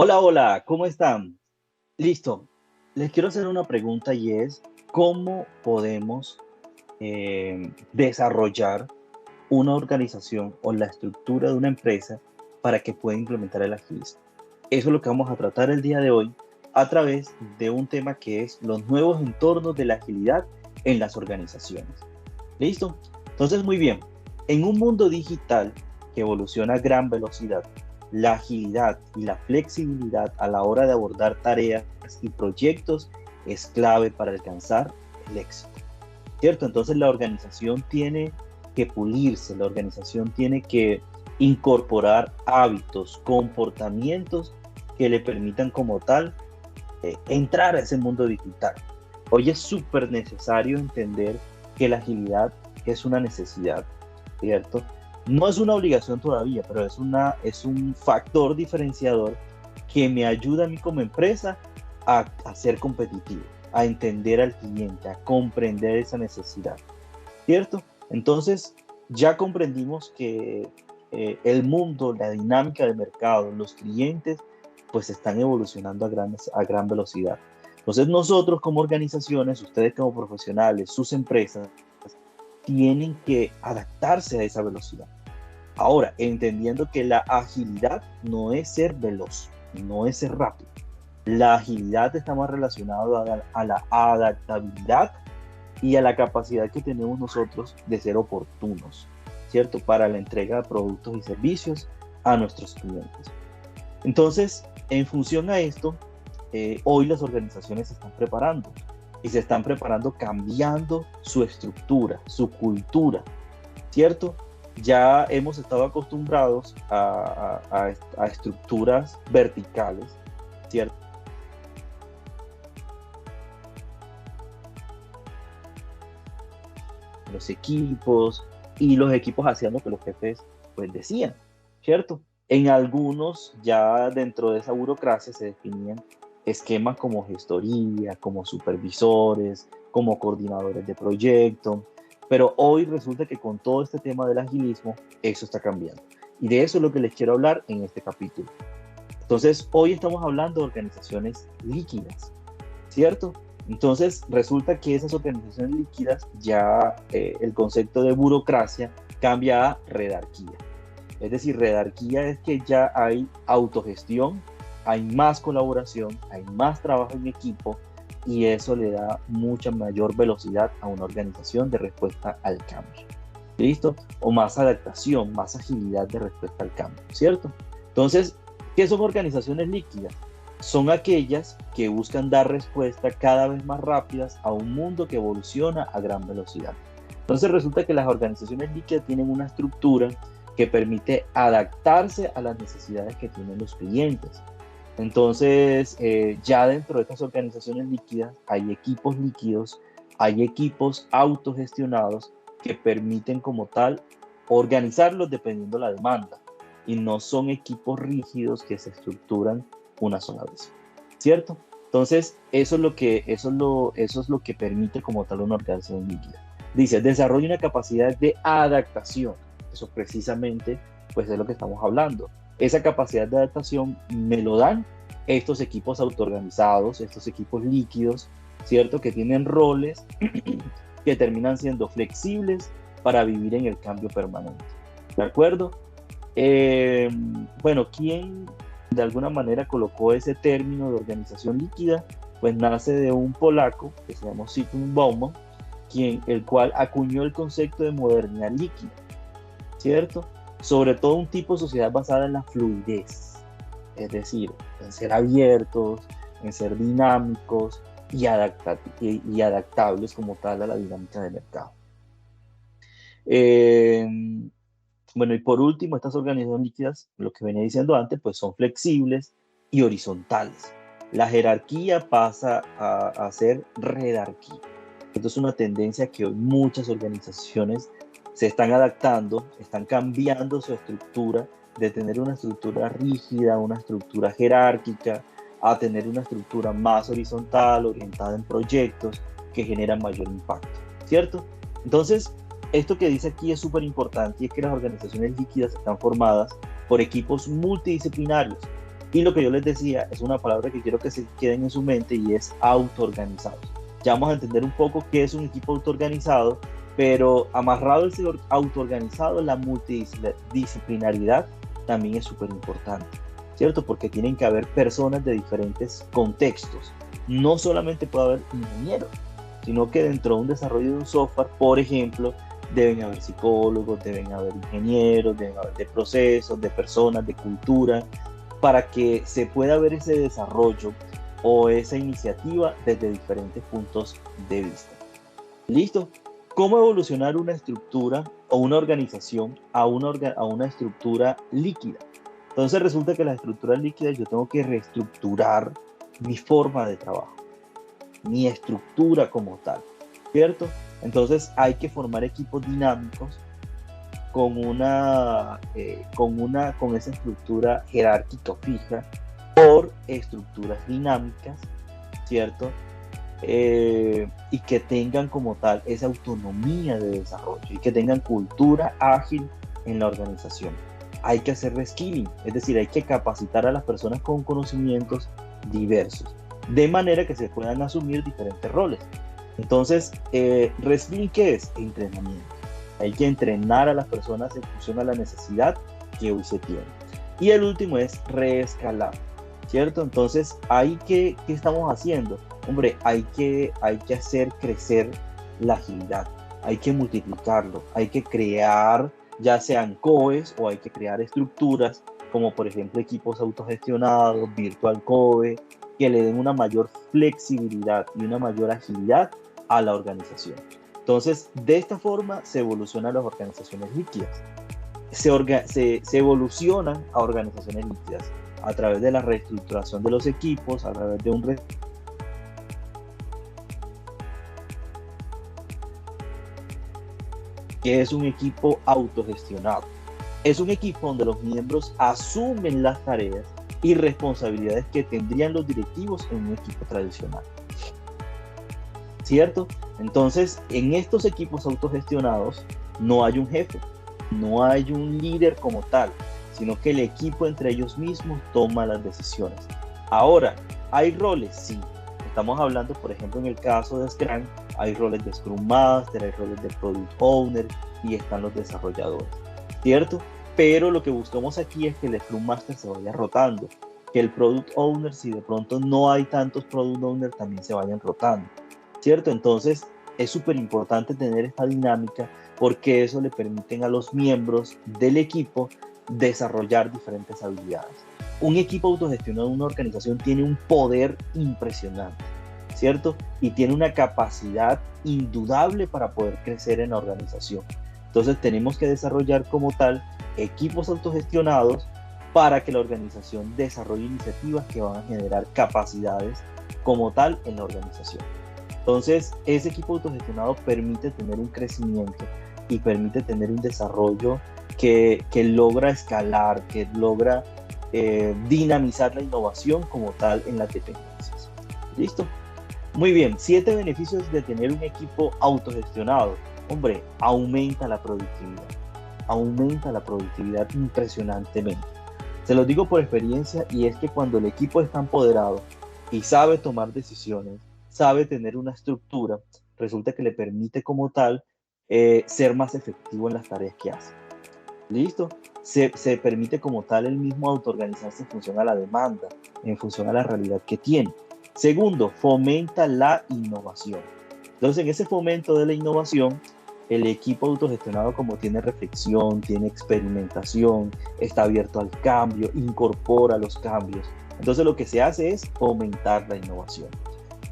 Hola, hola, ¿cómo están? Listo. Les quiero hacer una pregunta y es, ¿cómo podemos desarrollar una organización o la estructura de una empresa para que pueda implementar el agilismo? Eso es lo que vamos a tratar el día de hoy a través de un tema que es los nuevos entornos de la agilidad en las organizaciones. ¿Listo? Entonces, muy bien. En un mundo digital que evoluciona a gran velocidad, la agilidad y la flexibilidad a la hora de abordar tareas y proyectos es clave para alcanzar el éxito. ¿Cierto? Entonces la organización tiene que pulirse, la organización tiene que incorporar hábitos, comportamientos que le permitan como tal entrar a ese mundo digital. Hoy es súper necesario entender que la agilidad es una necesidad, ¿cierto? No es una obligación todavía, pero es un factor diferenciador que me ayuda a mí como empresa a ser competitivo, a entender al cliente, a comprender esa necesidad, ¿cierto? Entonces, ya comprendimos que el mundo, la dinámica del mercado, los clientes, pues están evolucionando a gran velocidad. Entonces, nosotros como organizaciones, ustedes como profesionales, sus empresas, tienen que adaptarse a esa velocidad. Ahora, entendiendo que la agilidad no es ser veloz, no es ser rápido. La agilidad está más relacionada a la adaptabilidad y a la capacidad que tenemos nosotros de ser oportunos, ¿cierto? Para la entrega de productos y servicios a nuestros clientes. Entonces, en función a esto, hoy las organizaciones se están preparando y se están preparando cambiando su estructura, su cultura, ¿cierto? Ya hemos estado acostumbrados a estructuras verticales, ¿cierto? Los equipos y los equipos hacían lo que los jefes pues decían, ¿cierto? En algunos ya dentro de esa burocracia se definían esquemas como gestoría, como supervisores, como coordinadores de proyecto, pero hoy resulta que con todo este tema del agilismo, eso está cambiando. Y de eso es lo que les quiero hablar en este capítulo. Entonces, hoy estamos hablando de organizaciones líquidas, ¿cierto? Entonces, resulta que esas organizaciones líquidas ya el concepto de burocracia cambia a redarquía. Es decir, redarquía es que ya hay autogestión, hay más colaboración, hay más trabajo en equipo y eso le da mucha mayor velocidad a una organización de respuesta al cambio. ¿Listo? O más adaptación, más agilidad de respuesta al cambio, ¿cierto? Entonces, ¿qué son organizaciones líquidas? Son aquellas que buscan dar respuesta cada vez más rápidas a un mundo que evoluciona a gran velocidad. Entonces resulta que las organizaciones líquidas tienen una estructura que permite adaptarse a las necesidades que tienen los clientes. Entonces, ya dentro de estas organizaciones líquidas hay equipos líquidos, hay equipos autogestionados que permiten como tal organizarlos dependiendo de la demanda y no son equipos rígidos que se estructuran una sola vez, ¿cierto? Entonces, eso es lo que permite como tal una organización líquida. Dice, desarrolla una capacidad de adaptación. Eso precisamente, pues es lo que estamos hablando. Esa capacidad de adaptación me lo dan estos equipos autoorganizados, estos equipos líquidos, ¿cierto? Que tienen roles que terminan siendo flexibles para vivir en el cambio permanente. ¿De acuerdo? Bueno, ¿quién de alguna manera colocó ese término de organización líquida? Pues nace de un polaco que se llamó Zygmunt Bauman, el cual acuñó el concepto de modernidad líquida, ¿cierto? Sobre todo un tipo de sociedad basada en la fluidez, es decir, en ser abiertos, en ser dinámicos y adaptables como tal a la dinámica del mercado. Eh, bueno, y por último, estas organizaciones líquidas, lo que venía diciendo antes, pues son flexibles y horizontales. La jerarquía pasa a ser redarquía. Esto es una tendencia que hoy muchas organizaciones se están adaptando, están cambiando su estructura de tener una estructura rígida, una estructura jerárquica, a tener una estructura más horizontal, orientada en proyectos que generan mayor impacto, ¿cierto? Entonces, esto que dice aquí es súper importante y es que las organizaciones líquidas están formadas por equipos multidisciplinarios Y lo que yo les decía es una palabra que quiero que se queden en su mente y es autoorganizados. Ya vamos a entender un poco qué es un equipo autoorganizado, pero amarrado al ser autoorganizado, la multidisciplinaridad también es súper importante, ¿cierto? Porque tienen que haber personas de diferentes contextos. No solamente puede haber ingenieros, sino que dentro de un desarrollo de un software, por ejemplo, deben haber psicólogos, deben haber ingenieros, deben haber de procesos, de personas, de cultura, para que se pueda ver ese desarrollo o esa iniciativa desde diferentes puntos de vista. ¿Listo? ¿Cómo evolucionar una estructura o una organización a una estructura líquida? Entonces resulta que las estructuras líquidas yo tengo que reestructurar mi forma de trabajo, mi estructura como tal, ¿cierto? Entonces hay que formar equipos dinámicos con esa estructura jerárquica fija por estructuras dinámicas, ¿cierto? Y que tengan como tal esa autonomía de desarrollo y que tengan cultura ágil en la organización. Hay que hacer reskilling, es decir, hay que capacitar a las personas con conocimientos diversos, de manera que se puedan asumir diferentes roles. Entonces, reskilling, ¿qué es? Entrenamiento. Hay que entrenar a las personas en función a la necesidad que hoy se tiene. Y el último es reescalar, ¿cierto? Entonces, ¿qué estamos haciendo? Hombre, hay que hacer crecer la agilidad, hay que multiplicarlo, hay que crear ya sean COEs o hay que crear estructuras como por ejemplo equipos autogestionados, virtual COE, que le den una mayor flexibilidad y una mayor agilidad a la organización. Entonces, de esta forma se evolucionan las organizaciones líquidas. Se evolucionan a organizaciones líquidas a través de la reestructuración de los equipos, a través de un que es un equipo autogestionado. Es un equipo donde los miembros asumen las tareas y responsabilidades que tendrían los directivos en un equipo tradicional. ¿Cierto? Entonces, en estos equipos autogestionados no hay un jefe, no hay un líder como tal, sino que el equipo entre ellos mismos toma las decisiones. Ahora, ¿hay roles? Sí. Estamos hablando, por ejemplo, en el caso de Scrum, hay roles de Scrum Master, hay roles de Product Owner y están los desarrolladores, ¿cierto? Pero lo que buscamos aquí es que el Scrum Master se vaya rotando, que el Product Owner, si de pronto no hay tantos Product Owner, también se vayan rotando, ¿cierto? Entonces es súper importante tener esta dinámica porque eso le permite a los miembros del equipo desarrollar diferentes habilidades. Un equipo autogestionado de una organización tiene un poder impresionante, ¿cierto? Y tiene una capacidad indudable para poder crecer en la organización. Entonces tenemos que desarrollar como tal equipos autogestionados para que la organización desarrolle iniciativas que van a generar capacidades como tal en la organización. Entonces ese equipo autogestionado permite tener un crecimiento y permite tener un desarrollo que logra escalar, que logra dinamizar la innovación como tal en las dependencias. ¿Listo? Muy bien, 7 beneficios de tener un equipo autogestionado. Hombre, aumenta la productividad impresionantemente. Se los digo por experiencia y es que cuando el equipo está empoderado y sabe tomar decisiones, sabe tener una estructura, resulta que le permite como tal ser más efectivo en las tareas que hace. ¿Listo? Se permite como tal el mismo autoorganizarse en función a la demanda, en función a la realidad que tiene. Segundo, fomenta la innovación. Entonces, en ese fomento de la innovación, el equipo autogestionado como tiene reflexión, tiene experimentación, está abierto al cambio, incorpora los cambios. Entonces, lo que se hace es fomentar la innovación.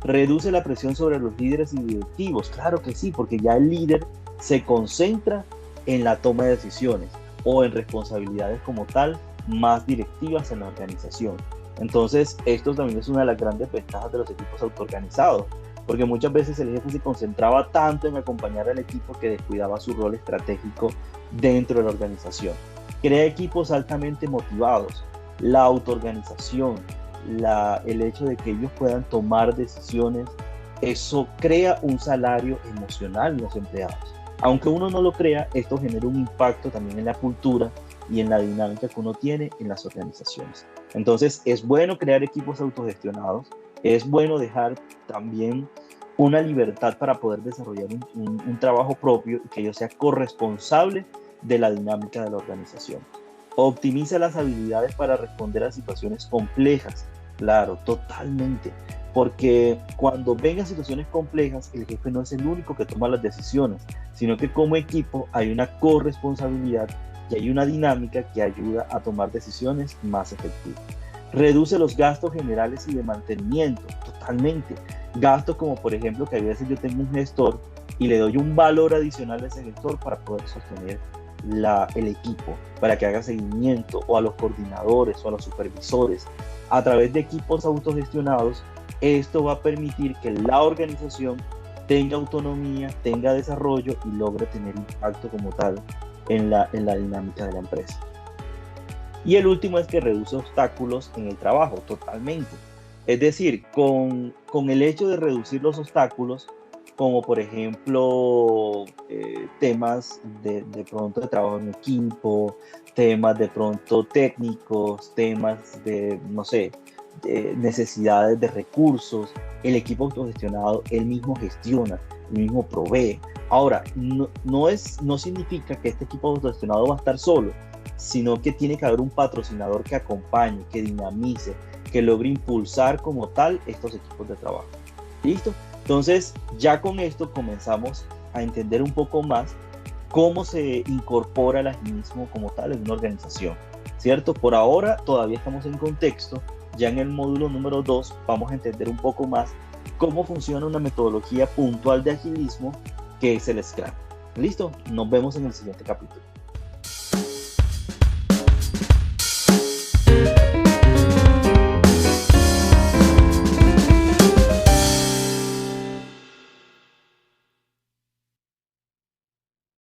Reduce la presión sobre los líderes y directivos. Claro que sí, porque ya el líder se concentra en la toma de decisiones o en responsabilidades como tal más directivas en la organización. Entonces, esto también es una de las grandes ventajas de los equipos autoorganizados, porque muchas veces el jefe se concentraba tanto en acompañar al equipo que descuidaba su rol estratégico dentro de la organización. Crea equipos altamente motivados, la autoorganización, el hecho de que ellos puedan tomar decisiones, eso crea un salario emocional en los empleados. Aunque uno no lo crea, esto genera un impacto también en la cultura y en la dinámica que uno tiene en las organizaciones. Entonces, es bueno crear equipos autogestionados, es bueno dejar también una libertad para poder desarrollar un trabajo propio y que yo sea corresponsable de la dinámica de la organización. Optimiza las habilidades para responder a situaciones complejas. Claro, totalmente. Porque cuando vengan situaciones complejas, el jefe no es el único que toma las decisiones, sino que como equipo hay una corresponsabilidad y hay una dinámica que ayuda a tomar decisiones más efectivas. Reduce los gastos generales y de mantenimiento, totalmente. Gastos como por ejemplo que a veces yo tengo un gestor y le doy un valor adicional a ese gestor para poder sostener el equipo, para que haga seguimiento, o a los coordinadores o a los supervisores. A través de equipos autogestionados, esto va a permitir que la organización tenga autonomía, tenga desarrollo y logre tener impacto como tal en la dinámica de la empresa. Y el último es que reduce obstáculos en el trabajo, totalmente. Es decir, con el hecho de reducir los obstáculos, como por ejemplo temas de pronto de trabajo en equipo, temas de pronto técnicos, temas de, no sé, de necesidades de recursos, el equipo autogestionado, él mismo gestiona, él mismo provee. Ahora, no significa que este equipo autogestionado va a estar solo, sino que tiene que haber un patrocinador que acompañe, que dinamice, que logre impulsar como tal estos equipos de trabajo. ¿Listo? Entonces, ya con esto comenzamos a entender un poco más cómo se incorpora el agilismo como tal en una organización, ¿cierto? Por ahora todavía estamos en contexto, ya en el módulo número 2 vamos a entender un poco más cómo funciona una metodología puntual de agilismo que es el Scrum. ¿Listo? Nos vemos en el siguiente capítulo.